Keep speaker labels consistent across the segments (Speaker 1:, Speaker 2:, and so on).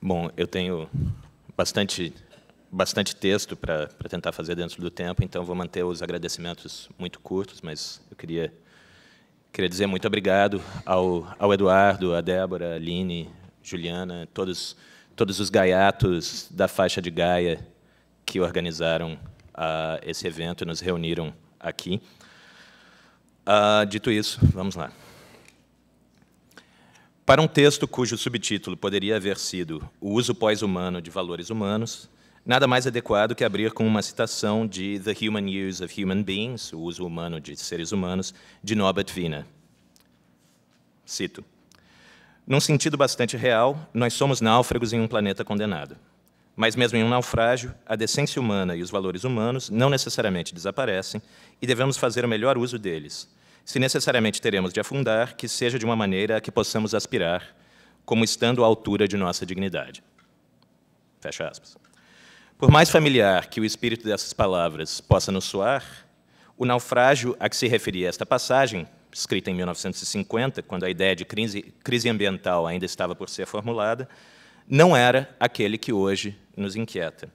Speaker 1: Bom, eu tenho bastante texto para tentar fazer dentro do tempo, então vou manter os agradecimentos muito curtos, mas eu queria dizer muito obrigado ao Eduardo, à Débora, à Aline, Juliana, todos os gaiatos da faixa de Gaia que organizaram esse evento e nos reuniram aqui. Dito isso, vamos lá. Para um texto cujo subtítulo poderia haver sido O uso pós-humano de valores humanos, nada mais adequado que abrir com uma citação de The Human Use of Human Beings, o uso humano de seres humanos, de Norbert Wiener. Cito: num sentido bastante real, nós somos náufragos em um planeta condenado. Mas mesmo em um naufrágio, a decência humana e os valores humanos não necessariamente desaparecem e devemos fazer o melhor uso deles. Se necessariamente teremos de afundar, que seja de uma maneira a que possamos aspirar, como estando à altura de nossa dignidade. Fecha aspas. Por mais familiar que o espírito dessas palavras possa nos soar, o naufrágio a que se referia esta passagem, escrita em 1950, quando a ideia de crise ambiental ainda estava por ser formulada, não era aquele que hoje nos inquieta.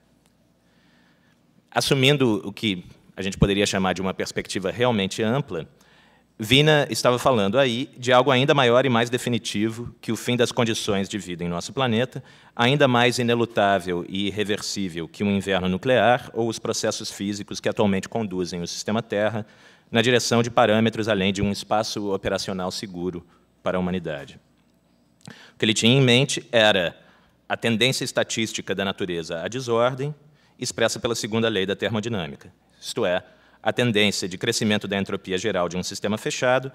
Speaker 1: Assumindo o que a gente poderia chamar de uma perspectiva realmente ampla, Wiener estava falando aí de algo ainda maior e mais definitivo que o fim das condições de vida em nosso planeta, ainda mais inelutável e irreversível que um inverno nuclear ou os processos físicos que atualmente conduzem o sistema Terra na direção de parâmetros além de um espaço operacional seguro para a humanidade. O que ele tinha em mente era a tendência estatística da natureza à desordem, expressa pela segunda lei da termodinâmica, isto é, a tendência de crescimento da entropia geral de um sistema fechado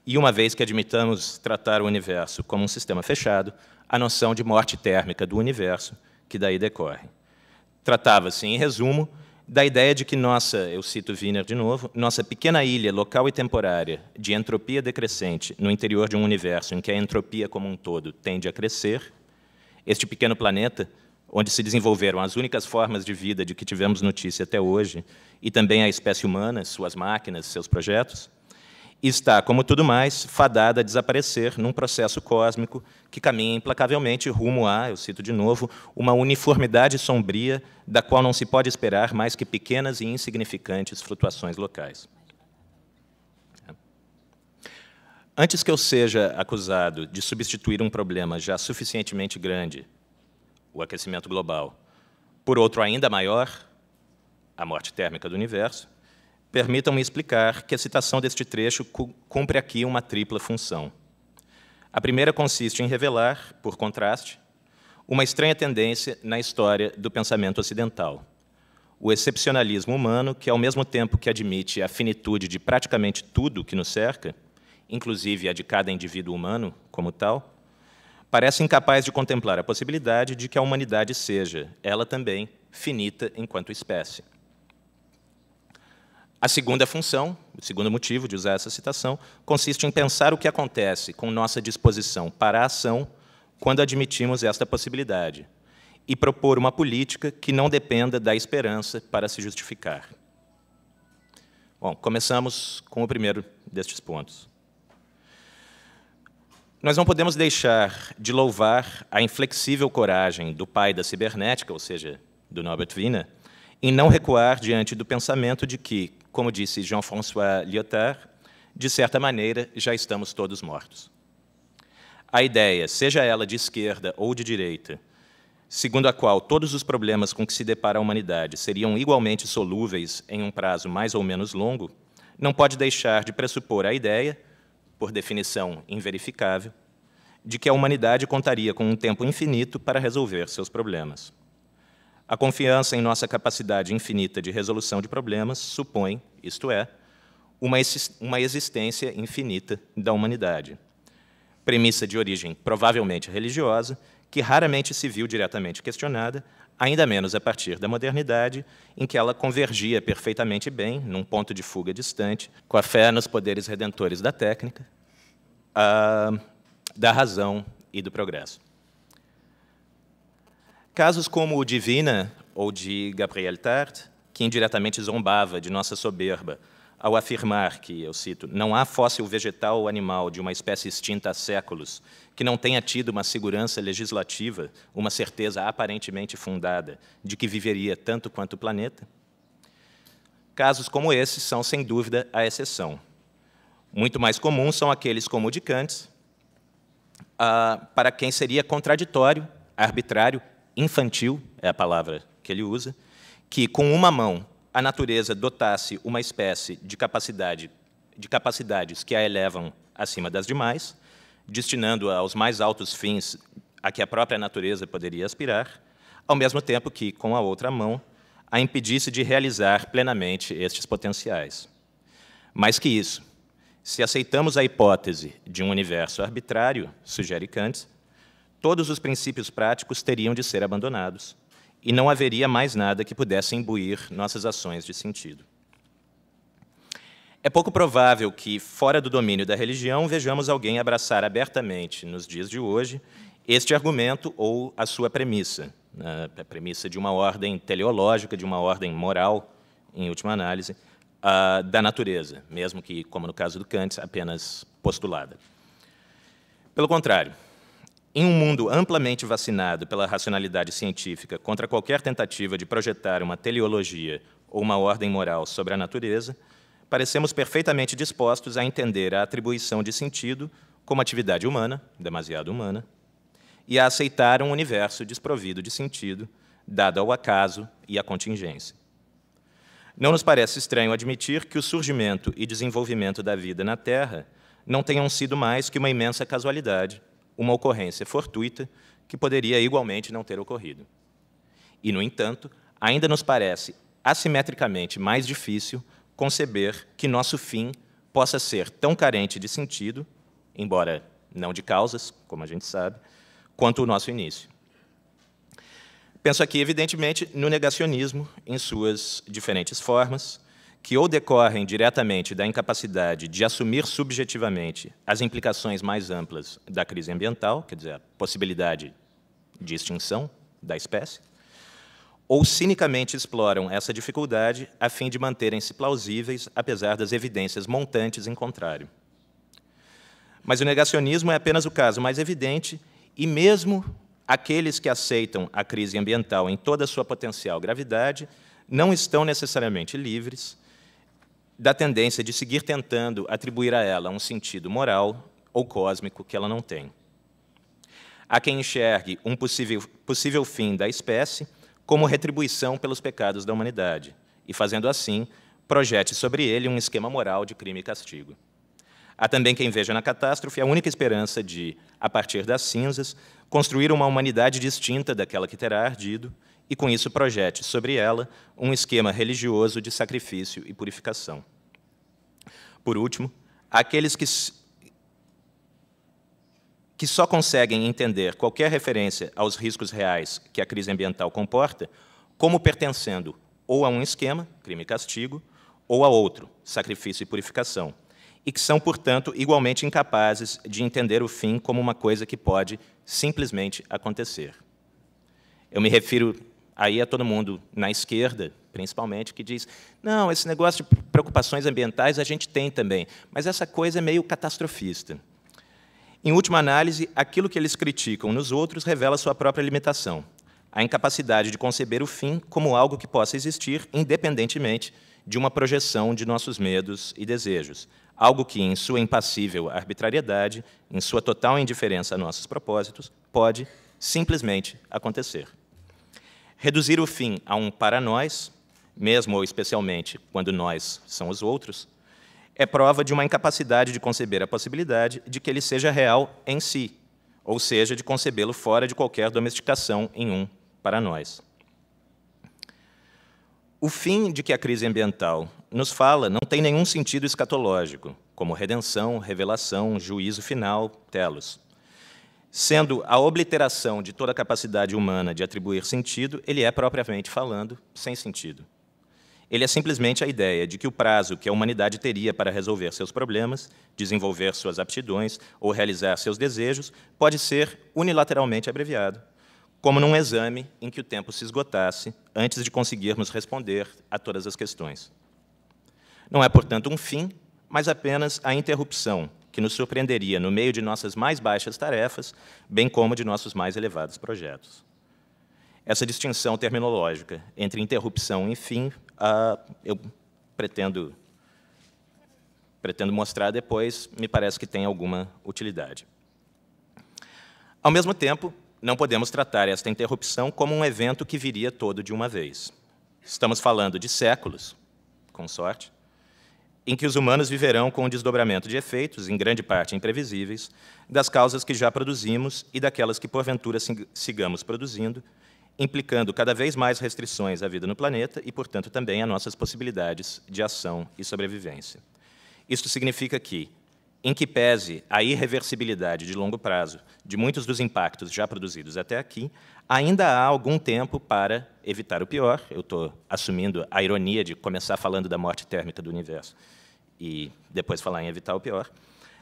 Speaker 1: e, uma vez que admitamos tratar o universo como um sistema fechado, a noção de morte térmica do universo que daí decorre. Tratava-se, em resumo, da ideia de que eu cito Wiener de novo, nossa pequena ilha local e temporária de entropia decrescente no interior de um universo em que a entropia como um todo tende a crescer, este pequeno planeta, onde se desenvolveram as únicas formas de vida de que tivemos notícia até hoje, e também a espécie humana, suas máquinas, seus projetos, está, como tudo mais, fadada a desaparecer num processo cósmico que caminha implacavelmente rumo a, eu cito de novo, uma uniformidade sombria da qual não se pode esperar mais que pequenas e insignificantes flutuações locais. Antes que eu seja acusado de substituir um problema já suficientemente grande, o aquecimento global, por outro ainda maior, a morte térmica do universo, permitam-me explicar que a citação deste trecho cumpre aqui uma tripla função. A primeira consiste em revelar, por contraste, uma estranha tendência na história do pensamento ocidental. O excepcionalismo humano, que, ao mesmo tempo que admite a finitude de praticamente tudo que nos cerca, inclusive a de cada indivíduo humano como tal, parece incapaz de contemplar a possibilidade de que a humanidade seja, ela também, finita enquanto espécie. A segunda função, o segundo motivo de usar essa citação, consiste em pensar o que acontece com nossa disposição para a ação quando admitimos esta possibilidade e propor uma política que não dependa da esperança para se justificar. Bom, começamos com o primeiro destes pontos. Nós não podemos deixar de louvar a inflexível coragem do pai da cibernética, ou seja, do Norbert Wiener, em não recuar diante do pensamento de que, como disse Jean-François Lyotard, de certa maneira, já estamos todos mortos. A ideia, seja ela de esquerda ou de direita, segundo a qual todos os problemas com que se depara a humanidade seriam igualmente solúveis em um prazo mais ou menos longo, não pode deixar de pressupor a ideia, por definição inverificável, de que a humanidade contaria com um tempo infinito para resolver seus problemas. A confiança em nossa capacidade infinita de resolução de problemas supõe, isto é, uma existência infinita da humanidade. Premissa de origem provavelmente religiosa, que raramente se viu diretamente questionada, ainda menos a partir da modernidade, em que ela convergia perfeitamente bem, num ponto de fuga distante, com a fé nos poderes redentores da técnica, da razão e do progresso. Casos como o de Wiener ou de Gabriel Tarde, que indiretamente zombava de nossa soberba ao afirmar que, eu cito, não há fóssil vegetal ou animal de uma espécie extinta há séculos que não tenha tido uma segurança legislativa, uma certeza aparentemente fundada de que viveria tanto quanto o planeta? Casos como esses são, sem dúvida, a exceção. Muito mais comuns são aqueles como o de Kant, para quem seria contraditório, arbitrário, infantil, é a palavra que ele usa, que, com uma mão, a natureza dotasse uma espécie de capacidades que a elevam acima das demais, destinando-a aos mais altos fins a que a própria natureza poderia aspirar, ao mesmo tempo que, com a outra mão, a impedisse de realizar plenamente estes potenciais. Mais que isso, se aceitamos a hipótese de um universo arbitrário, sugere Kant, todos os princípios práticos teriam de ser abandonados, e não haveria mais nada que pudesse imbuir nossas ações de sentido. É pouco provável que, fora do domínio da religião, vejamos alguém abraçar abertamente, nos dias de hoje, este argumento ou a sua premissa, a premissa de uma ordem teleológica, de uma ordem moral, em última análise, da natureza, mesmo que, como no caso do Kant, apenas postulada. Pelo contrário, em um mundo amplamente vacinado pela racionalidade científica contra qualquer tentativa de projetar uma teleologia ou uma ordem moral sobre a natureza, parecemos perfeitamente dispostos a entender a atribuição de sentido como atividade humana, demasiado humana, e a aceitar um universo desprovido de sentido, dado ao acaso e à contingência. Não nos parece estranho admitir que o surgimento e desenvolvimento da vida na Terra não tenham sido mais que uma imensa casualidade, uma ocorrência fortuita que poderia igualmente não ter ocorrido. E, no entanto, ainda nos parece assimetricamente mais difícil conceber que nosso fim possa ser tão carente de sentido, embora não de causas, como a gente sabe, quanto o nosso início. Penso aqui, evidentemente, no negacionismo, em suas diferentes formas, que ou decorrem diretamente da incapacidade de assumir subjetivamente as implicações mais amplas da crise ambiental, quer dizer, a possibilidade de extinção da espécie, ou cinicamente exploram essa dificuldade a fim de manterem-se plausíveis, apesar das evidências montantes em contrário. Mas o negacionismo é apenas o caso mais evidente, e mesmo aqueles que aceitam a crise ambiental em toda a sua potencial gravidade não estão necessariamente livres da tendência de seguir tentando atribuir a ela um sentido moral ou cósmico que ela não tem. Há quem enxergue um possível fim da espécie como retribuição pelos pecados da humanidade, e, fazendo assim, projete sobre ele um esquema moral de crime e castigo. Há também quem veja na catástrofe a única esperança de, a partir das cinzas, construir uma humanidade distinta daquela que terá ardido, e, com isso, projete sobre ela um esquema religioso de sacrifício e purificação. Por último, há aqueles que só conseguem entender qualquer referência aos riscos reais que a crise ambiental comporta como pertencendo ou a um esquema, crime e castigo, ou a outro, sacrifício e purificação, e que são, portanto, igualmente incapazes de entender o fim como uma coisa que pode simplesmente acontecer. Eu me refiro aí a todo mundo na esquerda, principalmente, que diz, não, esse negócio de preocupações ambientais a gente tem também, mas essa coisa é meio catastrofista. Em última análise, aquilo que eles criticam nos outros revela sua própria limitação, a incapacidade de conceber o fim como algo que possa existir independentemente de uma projeção de nossos medos e desejos, algo que, em sua impassível arbitrariedade, em sua total indiferença a nossos propósitos, pode simplesmente acontecer. Reduzir o fim a um para nós, mesmo ou especialmente quando nós são os outros, é prova de uma incapacidade de conceber a possibilidade de que ele seja real em si, ou seja, de concebê-lo fora de qualquer domesticação em um para nós. O fim de que a crise ambiental nos fala não tem nenhum sentido escatológico, como redenção, revelação, juízo final, telos. Sendo a obliteração de toda a capacidade humana de atribuir sentido, ele é, propriamente falando, sem sentido. Ele é simplesmente a ideia de que o prazo que a humanidade teria para resolver seus problemas, desenvolver suas aptidões ou realizar seus desejos pode ser unilateralmente abreviado, como num exame em que o tempo se esgotasse antes de conseguirmos responder a todas as questões. Não é, portanto, um fim, mas apenas a interrupção, que nos surpreenderia no meio de nossas mais baixas tarefas, bem como de nossos mais elevados projetos. Essa distinção terminológica entre interrupção e fim, eu pretendo mostrar depois, me parece que tem alguma utilidade. Ao mesmo tempo, não podemos tratar esta interrupção como um evento que viria todo de uma vez. Estamos falando de séculos, com sorte, em que os humanos viverão com um desdobramento de efeitos, em grande parte imprevisíveis, das causas que já produzimos e daquelas que, porventura, sigamos produzindo, implicando cada vez mais restrições à vida no planeta e, portanto, também a nossas possibilidades de ação e sobrevivência. Isto significa que, em que pese a irreversibilidade de longo prazo de muitos dos impactos já produzidos até aqui, ainda há algum tempo para evitar o pior. Eu estou assumindo a ironia de começar falando da morte térmica do universo e depois falar em evitar o pior,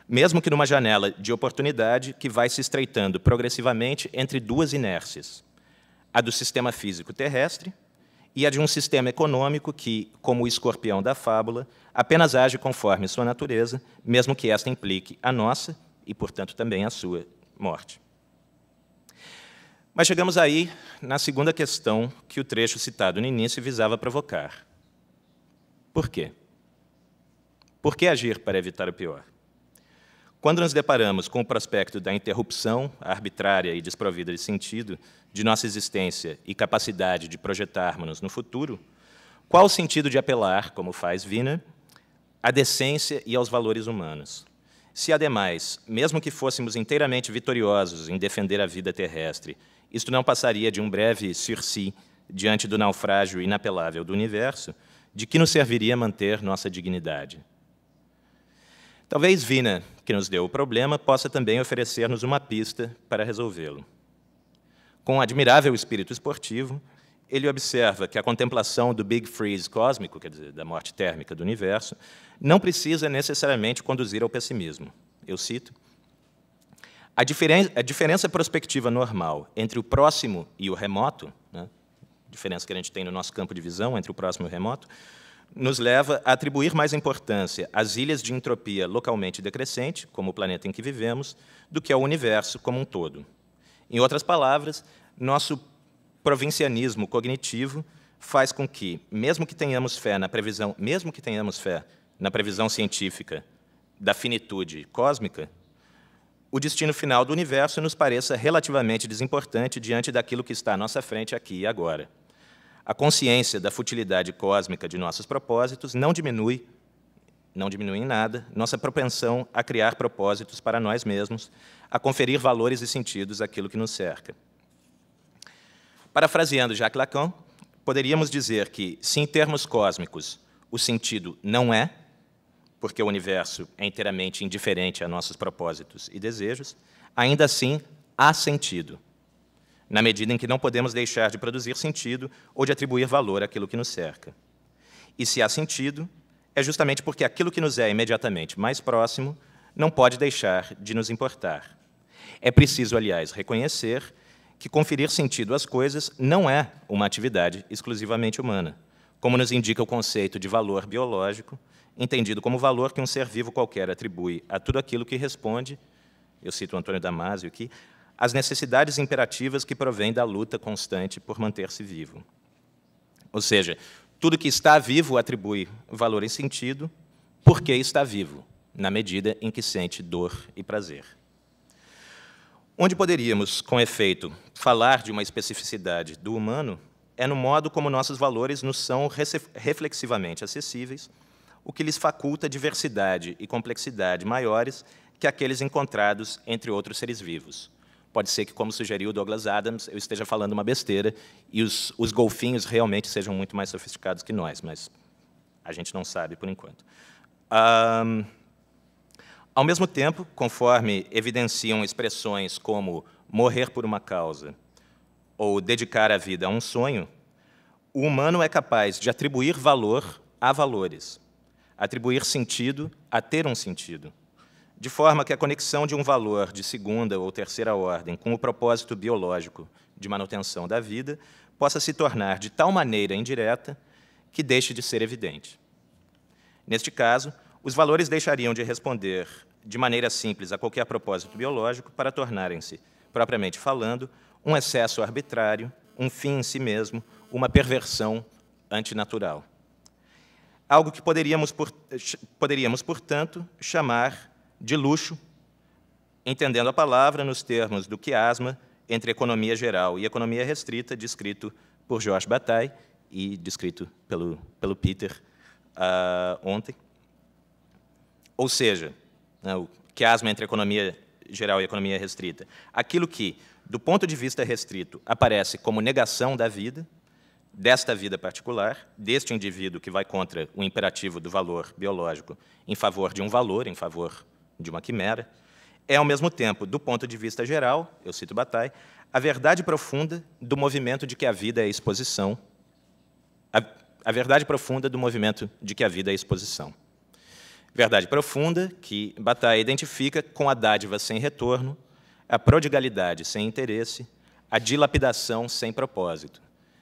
Speaker 1: mesmo que numa janela de oportunidade que vai se estreitando progressivamente entre duas inércias, a do sistema físico terrestre e a de um sistema econômico que, como o escorpião da fábula, apenas age conforme sua natureza, mesmo que esta implique a nossa e, portanto, também a sua morte. Mas chegamos aí na segunda questão que o trecho citado no início visava provocar. Por quê? Por que agir para evitar o pior? Quando nos deparamos com o prospecto da interrupção arbitrária e desprovida de sentido de nossa existência e capacidade de projetarmos-nos no futuro, qual o sentido de apelar, como faz Wiener, à decência e aos valores humanos? Se, ademais, mesmo que fôssemos inteiramente vitoriosos em defender a vida terrestre, isto não passaria de um breve sursis diante do naufrágio inapelável do universo, de que nos serviria manter nossa dignidade? Talvez Wiener, que nos deu o problema, possa também oferecer-nos uma pista para resolvê-lo. Com um admirável espírito esportivo, ele observa que a contemplação do Big Freeze cósmico, quer dizer, da morte térmica do universo, não precisa necessariamente conduzir ao pessimismo. Eu cito: a diferença prospectiva normal entre o próximo e o remoto, né, diferença que a gente tem no nosso campo de visão entre o próximo e o remoto, nos leva a atribuir mais importância às ilhas de entropia localmente decrescente, como o planeta em que vivemos, do que ao universo como um todo. Em outras palavras, nosso provincianismo cognitivo faz com que, mesmo que tenhamos fé na previsão científica da finitude cósmica, o destino final do universo nos pareça relativamente desimportante diante daquilo que está à nossa frente aqui e agora. A consciência da futilidade cósmica de nossos propósitos não diminui em nada nossa propensão a criar propósitos para nós mesmos, a conferir valores e sentidos àquilo que nos cerca. Parafraseando Jacques Lacan, poderíamos dizer que, se em termos cósmicos o sentido não é, porque o universo é inteiramente indiferente a nossos propósitos e desejos, ainda assim há sentido, na medida em que não podemos deixar de produzir sentido ou de atribuir valor àquilo que nos cerca. E se há sentido, é justamente porque aquilo que nos é imediatamente mais próximo não pode deixar de nos importar. É preciso, aliás, reconhecer que conferir sentido às coisas não é uma atividade exclusivamente humana, como nos indica o conceito de valor biológico, entendido como valor que um ser vivo qualquer atribui a tudo aquilo que responde, eu cito Antônio Damasio aqui, as necessidades imperativas que provêm da luta constante por manter-se vivo. Ou seja, tudo que está vivo atribui valor e sentido porque está vivo, na medida em que sente dor e prazer. Onde poderíamos, com efeito, falar de uma especificidade do humano é no modo como nossos valores nos são reflexivamente acessíveis, o que lhes faculta diversidade e complexidade maiores que aqueles encontrados entre outros seres vivos. Pode ser que, como sugeriu Douglas Adams, eu esteja falando uma besteira e os golfinhos realmente sejam muito mais sofisticados que nós, mas a gente não sabe por enquanto. Ao mesmo tempo, conforme evidenciam expressões como morrer por uma causa ou dedicar a vida a um sonho, o humano é capaz de atribuir valor a valores, atribuir sentido a ter um sentido, de forma que a conexão de um valor de segunda ou terceira ordem com o propósito biológico de manutenção da vida possa se tornar de tal maneira indireta que deixe de ser evidente. Neste caso, os valores deixariam de responder de maneira simples a qualquer propósito biológico para tornarem-se, propriamente falando, um excesso arbitrário, um fim em si mesmo, uma perversão antinatural. Algo que poderíamos, portanto, chamar de luxo, entendendo a palavra nos termos do quiasma entre economia geral e economia restrita, descrito por Georges Bataille e descrito pelo Peter ontem. Ou seja, o quiasma entre economia geral e economia restrita. Aquilo que, do ponto de vista restrito, aparece como negação da vida, desta vida particular, deste indivíduo que vai contra o imperativo do valor biológico em favor de um valor, em favor de uma quimera, é, ao mesmo tempo, do ponto de vista geral, eu cito Bataille, a verdade profunda do movimento de que a vida é exposição, a verdade profunda do movimento de que a vida é exposição. Verdade profunda que Bataille identifica com a dádiva sem retorno, a prodigalidade sem interesse, a dilapidação sem propósito,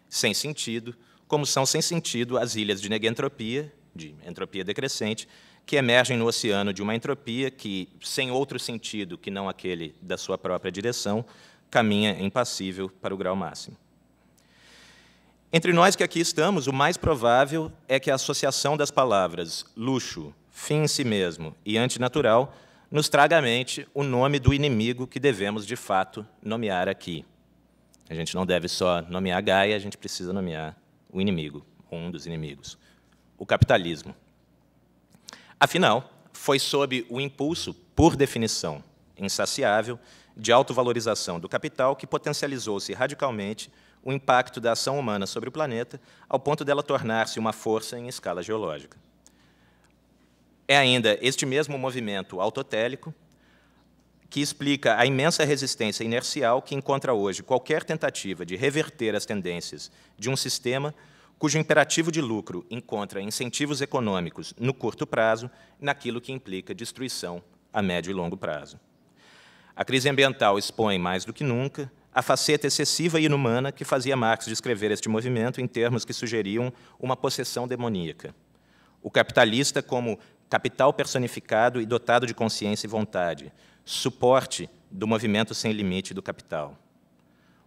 Speaker 1: sem sentido, como são sem sentido as ilhas de negentropia, de entropia decrescente, que emergem no oceano de uma entropia que, sem outro sentido que não aquele da sua própria direção, caminha impassível para o grau máximo. Entre nós que aqui estamos, o mais provável é que a associação das palavras luxo, fim em si mesmo e antinatural nos traga à mente o nome do inimigo que devemos, de fato, nomear aqui. A gente não deve só nomear Gaia, a gente precisa nomear o inimigo, um dos inimigos, o capitalismo. Afinal, foi sob o impulso, por definição, insaciável, de autovalorização do capital que potencializou-se radicalmente o impacto da ação humana sobre o planeta, ao ponto dela tornar-se uma força em escala geológica. É ainda este mesmo movimento autotélico que explica a imensa resistência inercial que encontra hoje qualquer tentativa de reverter as tendências de um sistema cujo imperativo de lucro encontra incentivos econômicos no curto prazo naquilo que implica destruição a médio e longo prazo. A crise ambiental expõe, mais do que nunca, a faceta excessiva e inumana que fazia Marx descrever este movimento em termos que sugeriam uma possessão demoníaca. O capitalista como capital personificado e dotado de consciência e vontade, suporte do movimento sem limite do capital.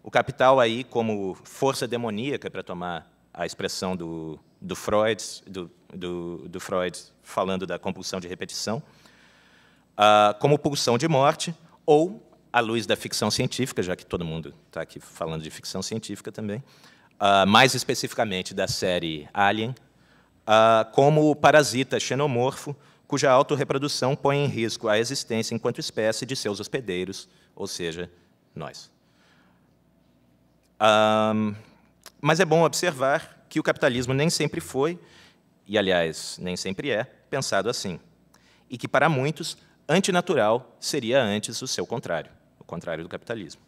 Speaker 1: O capital aí como força demoníaca, para tomar a expressão do Freud falando da compulsão de repetição, como pulsão de morte, ou, à luz da ficção científica, já que todo mundo está aqui falando de ficção científica também, mais especificamente da série Alien, como o parasita xenomorfo, cuja autorreprodução põe em risco a existência enquanto espécie de seus hospedeiros, ou seja, nós. Mas é bom observar que o capitalismo nem sempre foi, e, aliás, nem sempre é, pensado assim, e que, para muitos, antinatural seria antes o seu contrário, o contrário do capitalismo.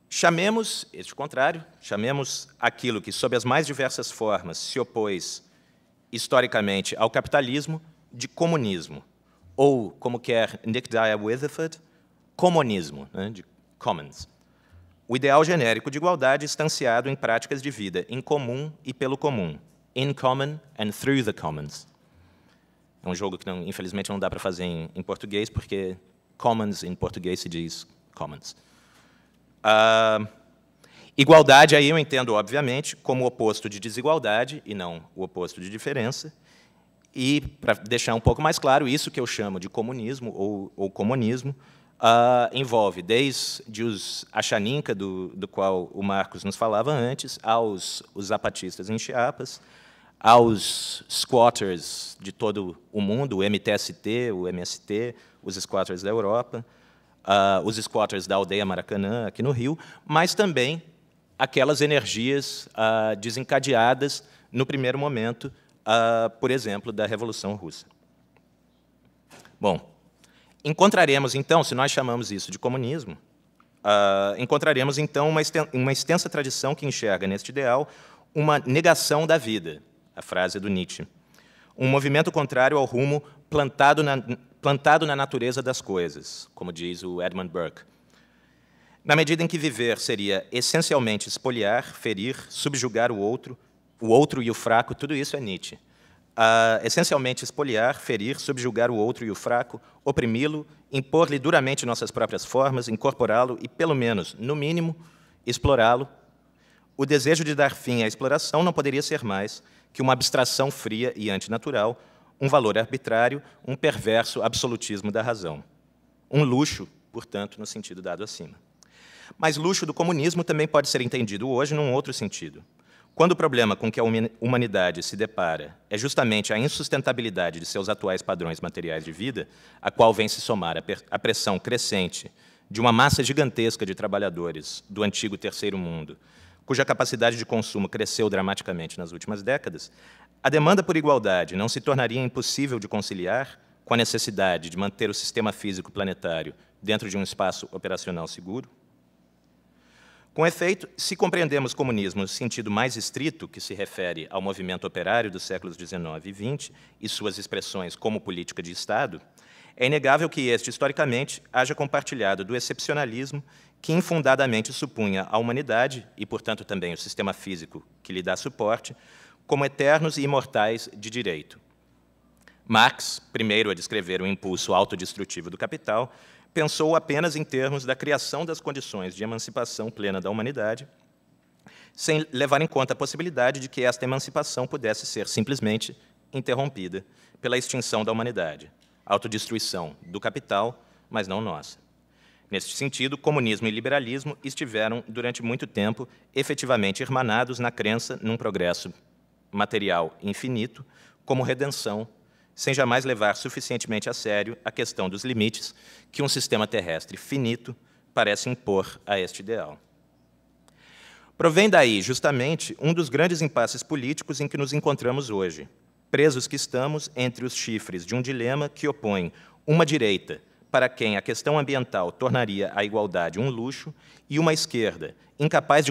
Speaker 1: Chamemos este contrário, chamemos aquilo que, sob as mais diversas formas, se opôs historicamente ao capitalismo, de comunismo, ou, como quer Nick Dyer-Witheford, comunismo, né, de commons. O ideal genérico de igualdade estanciado em práticas de vida em comum e pelo comum, in common and through the commons. É um jogo que, infelizmente, não dá para fazer em português, porque commons em português se diz commons. Igualdade, aí eu entendo, obviamente, como o oposto de desigualdade, e não o oposto de diferença. E, para deixar um pouco mais claro, isso que eu chamo de comunismo ou comunismo envolve desde os Achaninca, do qual o Marcos nos falava antes, aos os zapatistas em Chiapas, aos squatters de todo o mundo, o MTST, o MST, os squatters da Europa, os squatters da aldeia Maracanã, aqui no Rio, mas também aquelas energias desencadeadas no primeiro momento, por exemplo, da Revolução Russa. Bom, encontraremos, então, se nós chamamos isso de comunismo, encontraremos, então, uma extensa tradição que enxerga neste ideal uma negação da vida, a frase do Nietzsche, um movimento contrário ao rumo plantado na natureza das coisas, como diz o Edmund Burke. Na medida em que viver seria essencialmente espoliar, ferir, subjugar o outro e o fraco, tudo isso é Nietzsche. a essencialmente espoliar, ferir, subjugar o outro e o fraco, oprimi-lo, impor-lhe duramente nossas próprias formas, incorporá-lo e, pelo menos, no mínimo, explorá-lo, o desejo de dar fim à exploração não poderia ser mais que uma abstração fria e antinatural, um valor arbitrário, um perverso absolutismo da razão. Um luxo, portanto, no sentido dado acima. Mas luxo do comunismo também pode ser entendido hoje num outro sentido. Quando o problema com que a humanidade se depara é justamente a insustentabilidade de seus atuais padrões materiais de vida, a qual vem se somar a pressão crescente de uma massa gigantesca de trabalhadores do antigo Terceiro Mundo, cuja capacidade de consumo cresceu dramaticamente nas últimas décadas, a demanda por igualdade não se tornaria impossível de conciliar com a necessidade de manter o sistema físico planetário dentro de um espaço operacional seguro? Com efeito, se compreendemos comunismo no sentido mais estrito, que se refere ao movimento operário dos séculos XIX e XX e suas expressões como política de Estado, é inegável que este, historicamente, haja compartilhado do excepcionalismo que infundadamente supunha a humanidade, e, portanto, também o sistema físico que lhe dá suporte, como eternos e imortais de direito. Marx, primeiro a descrever o impulso autodestrutivo do capital, pensou apenas em termos da criação das condições de emancipação plena da humanidade, sem levar em conta a possibilidade de que esta emancipação pudesse ser simplesmente interrompida pela extinção da humanidade, autodestruição do capital, mas não nossa. Neste sentido, comunismo e liberalismo estiveram, durante muito tempo, efetivamente irmanados na crença num progresso material infinito como redenção, sem jamais levar suficientemente a sério a questão dos limites que um sistema terrestre finito parece impor a este ideal. Provém daí, justamente, um dos grandes impasses políticos em que nos encontramos hoje, presos que estamos entre os chifres de um dilema que opõe uma direita, para quem a questão ambiental tornaria a igualdade um luxo, e uma esquerda, incapaz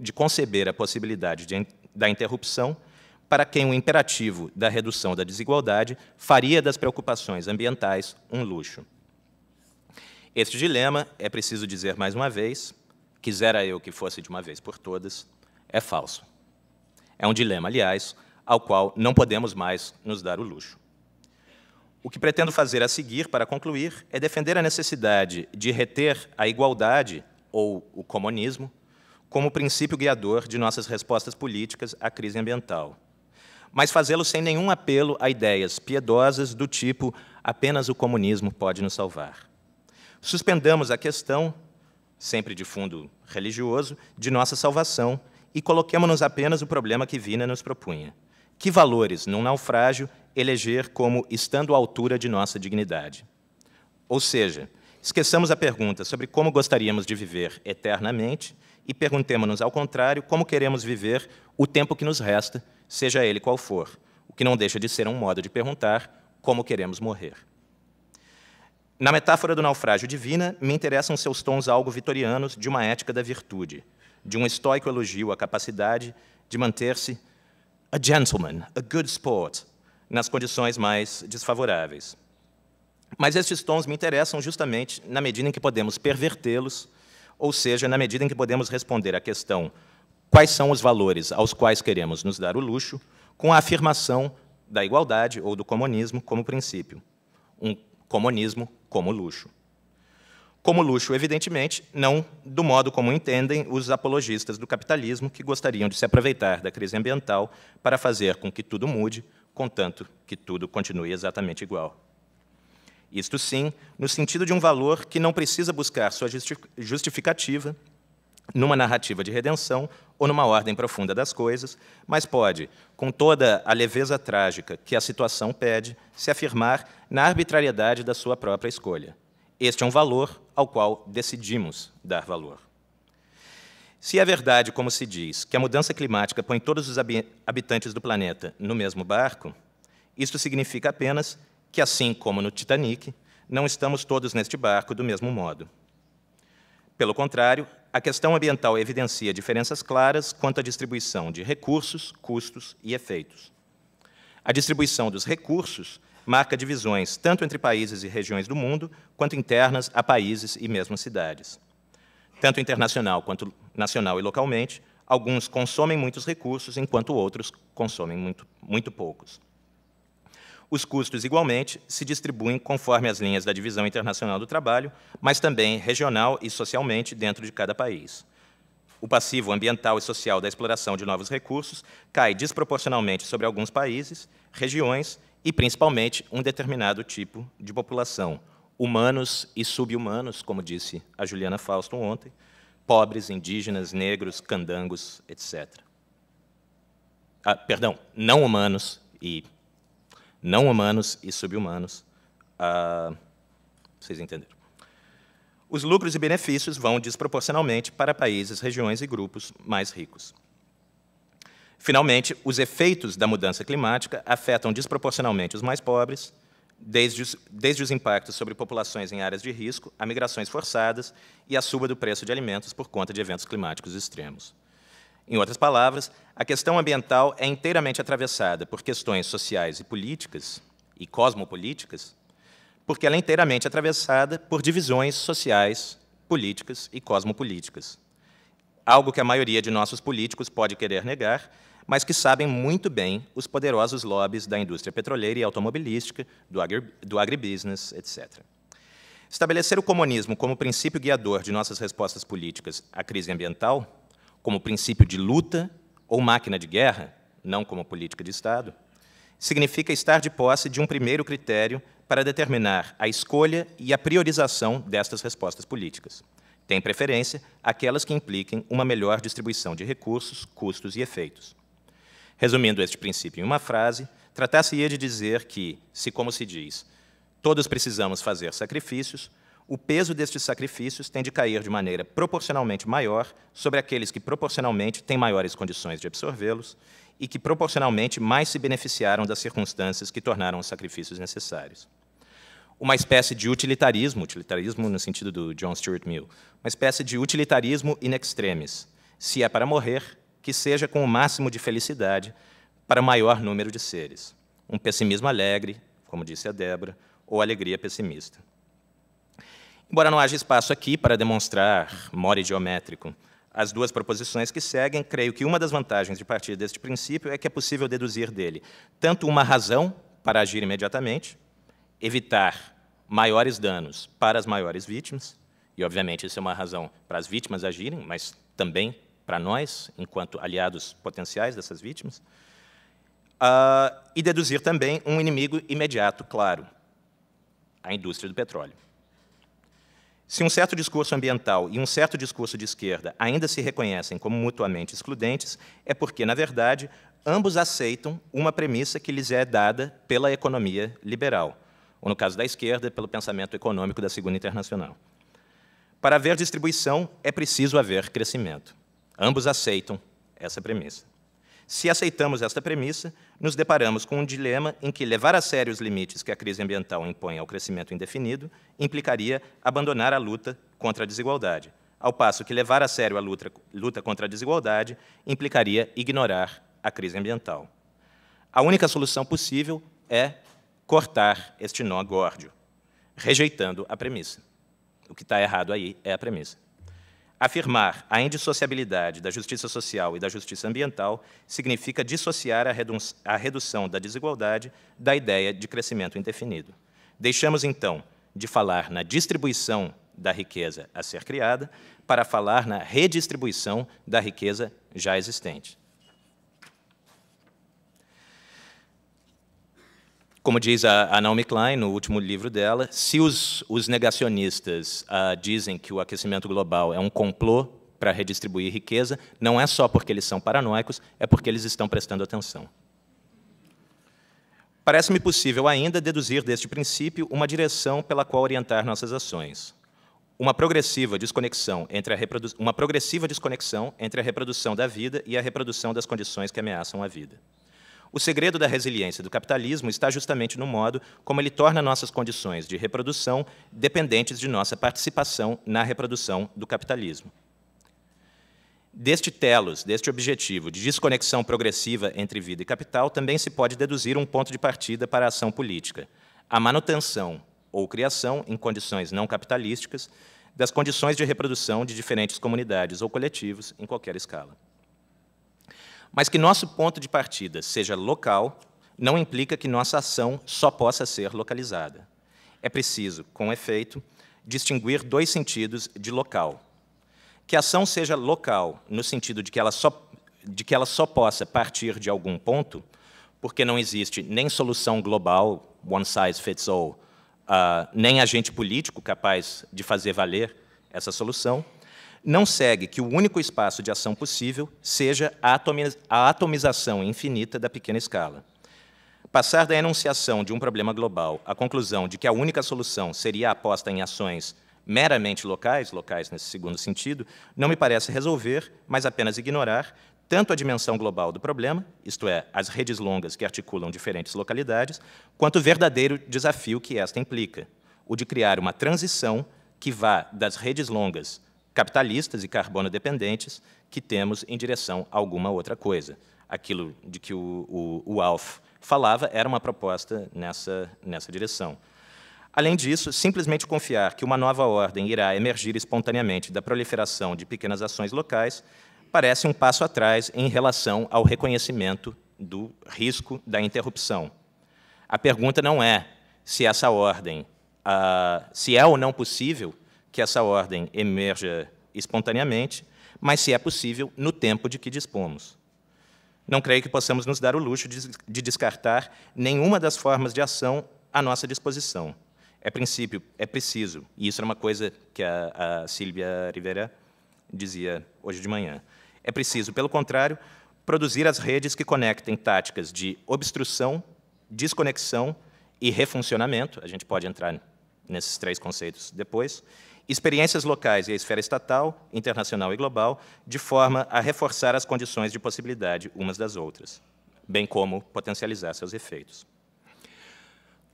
Speaker 1: de conceber a possibilidade da interrupção, para quem o imperativo da redução da desigualdade faria das preocupações ambientais um luxo. Este dilema, é preciso dizer mais uma vez, quisera eu que fosse de uma vez por todas, é falso. É um dilema, aliás, ao qual não podemos mais nos dar o luxo. O que pretendo fazer a seguir, para concluir, é defender a necessidade de reter a igualdade, ou o comunismo, como princípio guiador de nossas respostas políticas à crise ambiental, mas fazê-lo sem nenhum apelo a ideias piedosas do tipo apenas o comunismo pode nos salvar. Suspendamos a questão, sempre de fundo religioso, de nossa salvação e coloquemo-nos apenas o problema que Wiener nos propunha. Que valores, num naufrágio, eleger como estando à altura de nossa dignidade? Ou seja, esqueçamos a pergunta sobre como gostaríamos de viver eternamente e perguntemo-nos, ao contrário, como queremos viver o tempo que nos resta, seja ele qual for, o que não deixa de ser um modo de perguntar como queremos morrer. Na metáfora do naufrágio divina, me interessam seus tons algo vitorianos de uma ética da virtude, de um estoico elogio à capacidade de manter-se a gentleman, a good sport, nas condições mais desfavoráveis. Mas estes tons me interessam justamente na medida em que podemos pervertê-los, ou seja, na medida em que podemos responder à questão quais são os valores aos quais queremos nos dar o luxo, com a afirmação da igualdade ou do comunismo como princípio. Um comunismo como luxo. Como luxo, evidentemente, não do modo como entendem os apologistas do capitalismo que gostariam de se aproveitar da crise ambiental para fazer com que tudo mude, contanto que tudo continue exatamente igual. Isto sim, no sentido de um valor que não precisa buscar sua justificativa numa narrativa de redenção ou numa ordem profunda das coisas, mas pode, com toda a leveza trágica que a situação pede, se afirmar na arbitrariedade da sua própria escolha. Este é um valor ao qual decidimos dar valor. Se é verdade, como se diz, que a mudança climática põe todos os habitantes do planeta no mesmo barco, isto significa apenas que, assim como no Titanic, não estamos todos neste barco do mesmo modo. Pelo contrário, a questão ambiental evidencia diferenças claras quanto à distribuição de recursos, custos e efeitos. A distribuição dos recursos marca divisões tanto entre países e regiões do mundo, quanto internas a países e mesmo cidades. Tanto internacional quanto nacional e localmente, alguns consomem muitos recursos, enquanto outros consomem muito poucos. Os custos, igualmente, se distribuem conforme as linhas da Divisão Internacional do Trabalho, mas também regional e socialmente dentro de cada país. O passivo ambiental e social da exploração de novos recursos cai desproporcionalmente sobre alguns países, regiões e, principalmente, um determinado tipo de população, humanos e subhumanos, como disse a Juliana Fausto ontem, pobres, indígenas, negros, candangos, etc. Perdão, não humanos e subhumanos. Vocês entenderam. Os lucros e benefícios vão desproporcionalmente para países, regiões e grupos mais ricos. Finalmente, os efeitos da mudança climática afetam desproporcionalmente os mais pobres, desde os impactos sobre populações em áreas de risco, a migrações forçadas e a suba do preço de alimentos por conta de eventos climáticos extremos. Em outras palavras, a questão ambiental é inteiramente atravessada por questões sociais e políticas, e cosmopolíticas, porque ela é inteiramente atravessada por divisões sociais, políticas e cosmopolíticas. Algo que a maioria de nossos políticos pode querer negar, mas que sabem muito bem os poderosos lobbies da indústria petroleira e automobilística, do agribusiness, etc. Estabelecer o comunismo como princípio guiador de nossas respostas políticas à crise ambiental, como princípio de luta ou máquina de guerra, não como política de Estado, significa estar de posse de um primeiro critério para determinar a escolha e a priorização destas respostas políticas. Tem preferência aquelas que impliquem uma melhor distribuição de recursos, custos e efeitos. Resumindo este princípio em uma frase, tratar-se-ia de dizer que, se, como se diz, todos precisamos fazer sacrifícios, o peso destes sacrifícios tem de cair de maneira proporcionalmente maior sobre aqueles que proporcionalmente têm maiores condições de absorvê-los e que proporcionalmente mais se beneficiaram das circunstâncias que tornaram os sacrifícios necessários. Uma espécie de utilitarismo no sentido do John Stuart Mill, uma espécie de utilitarismo in extremis, se é para morrer, que seja com o máximo de felicidade para o maior número de seres. Um pessimismo alegre, como disse a Débora, ou alegria pessimista. Embora não haja espaço aqui para demonstrar more geométrico as duas proposições que seguem, creio que uma das vantagens de partir deste princípio é que é possível deduzir dele tanto uma razão para agir imediatamente, evitar maiores danos para as maiores vítimas, e, obviamente, isso é uma razão para as vítimas agirem, mas também para nós, enquanto aliados potenciais dessas vítimas, e deduzir também um inimigo imediato, claro, a indústria do petróleo. Se um certo discurso ambiental e um certo discurso de esquerda ainda se reconhecem como mutuamente excludentes, é porque, na verdade, ambos aceitam uma premissa que lhes é dada pela economia liberal, ou, no caso da esquerda, pelo pensamento econômico da Segunda Internacional. Para haver distribuição, é preciso haver crescimento. Ambos aceitam essa premissa. Se aceitamos esta premissa, nos deparamos com um dilema em que levar a sério os limites que a crise ambiental impõe ao crescimento indefinido implicaria abandonar a luta contra a desigualdade, ao passo que levar a sério a luta contra a desigualdade implicaria ignorar a crise ambiental. A única solução possível é cortar este nó górdio, rejeitando a premissa. O que está errado aí é a premissa. Afirmar a indissociabilidade da justiça social e da justiça ambiental significa dissociar a redução da desigualdade da ideia de crescimento indefinido. Deixamos, então, de falar na distribuição da riqueza a ser criada para falar na redistribuição da riqueza já existente. Como diz a Naomi Klein, no último livro dela, se os negacionistas dizem que o aquecimento global é um complô para redistribuir riqueza, não é só porque eles são paranoicos, é porque eles estão prestando atenção. Parece-me possível ainda deduzir deste princípio uma direção pela qual orientar nossas ações. Uma progressiva desconexão entre a reprodução da vida e a reprodução das condições que ameaçam a vida. O segredo da resiliência do capitalismo está justamente no modo como ele torna nossas condições de reprodução dependentes de nossa participação na reprodução do capitalismo. Deste telos, deste objetivo de desconexão progressiva entre vida e capital, também se pode deduzir um ponto de partida para a ação política, a manutenção ou criação, em condições não capitalísticas, das condições de reprodução de diferentes comunidades ou coletivos em qualquer escala. Mas que nosso ponto de partida seja local não implica que nossa ação só possa ser localizada. É preciso, com efeito, distinguir dois sentidos de local. Que a ação seja local, no sentido de que ela só possa partir de algum ponto, porque não existe nem solução global, one size fits all, nem agente político capaz de fazer valer essa solução, não segue que o único espaço de ação possível seja a atomização infinita da pequena escala. Passar da enunciação de um problema global à conclusão de que a única solução seria a aposta em ações meramente locais nesse segundo sentido, não me parece resolver, mas apenas ignorar tanto a dimensão global do problema, isto é, as redes longas que articulam diferentes localidades, quanto o verdadeiro desafio que esta implica, o de criar uma transição que vá das redes longas capitalistas e carbono-dependentes que temos em direção a alguma outra coisa. Aquilo de que o Alf falava era uma proposta nessa direção. Além disso, simplesmente confiar que uma nova ordem irá emergir espontaneamente da proliferação de pequenas ações locais parece um passo atrás em relação ao reconhecimento do risco da interrupção. A pergunta não é se essa ordem, se é ou não possível que essa ordem emerja espontaneamente, mas se é possível no tempo de que dispomos. Não creio que possamos nos dar o luxo de descartar nenhuma das formas de ação à nossa disposição. É preciso, e isso era uma coisa que a Sílvia Rivera dizia hoje de manhã, é preciso, pelo contrário, produzir as redes que conectem táticas de obstrução, desconexão e refuncionamento, a gente pode entrar nesses três conceitos depois, experiências locais e a esfera estatal, internacional e global, de forma a reforçar as condições de possibilidade umas das outras, bem como potencializar seus efeitos.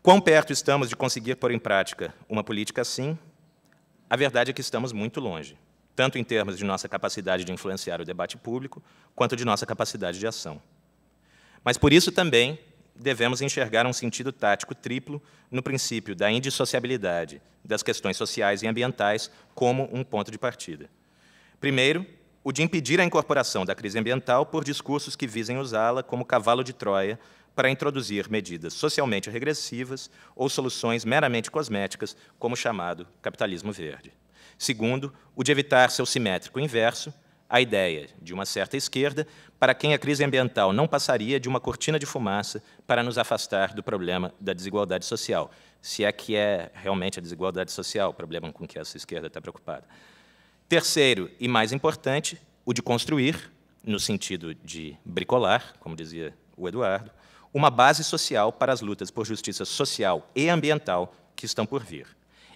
Speaker 1: Quão perto estamos de conseguir pôr em prática uma política assim? A verdade é que estamos muito longe, tanto em termos de nossa capacidade de influenciar o debate público, quanto de nossa capacidade de ação. Mas, por isso, também devemos enxergar um sentido tático triplo no princípio da indissociabilidade das questões sociais e ambientais como um ponto de partida. Primeiro, o de impedir a incorporação da crise ambiental por discursos que visem usá-la como cavalo de Troia para introduzir medidas socialmente regressivas ou soluções meramente cosméticas, como o chamado capitalismo verde. Segundo, o de evitar seu simétrico inverso, a ideia de uma certa esquerda, para quem a crise ambiental não passaria de uma cortina de fumaça para nos afastar do problema da desigualdade social, se é que é realmente a desigualdade social o problema com que essa esquerda está preocupada. Terceiro, e mais importante, o de construir, no sentido de bricolar, como dizia o Eduardo, uma base social para as lutas por justiça social e ambiental que estão por vir.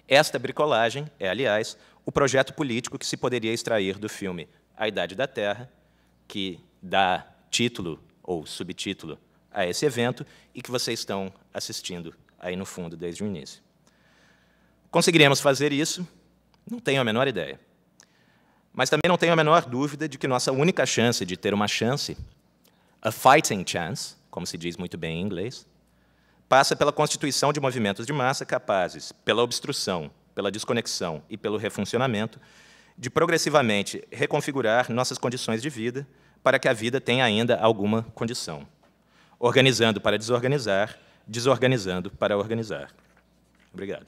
Speaker 1: Esta bricolagem é, aliás, o projeto político que se poderia extrair do filme A Idade da Terra, que dá título ou subtítulo a esse evento e que vocês estão assistindo aí no fundo desde o início. Conseguiremos fazer isso? Não tenho a menor ideia. Mas também não tenho a menor dúvida de que nossa única chance de ter uma chance, a fighting chance, como se diz muito bem em inglês, passa pela constituição de movimentos de massa capazes, pela obstrução, pela desconexão e pelo refuncionamento, de progressivamente reconfigurar nossas condições de vida para que a vida tenha ainda alguma condição, organizando para desorganizar, desorganizando para organizar. Obrigado.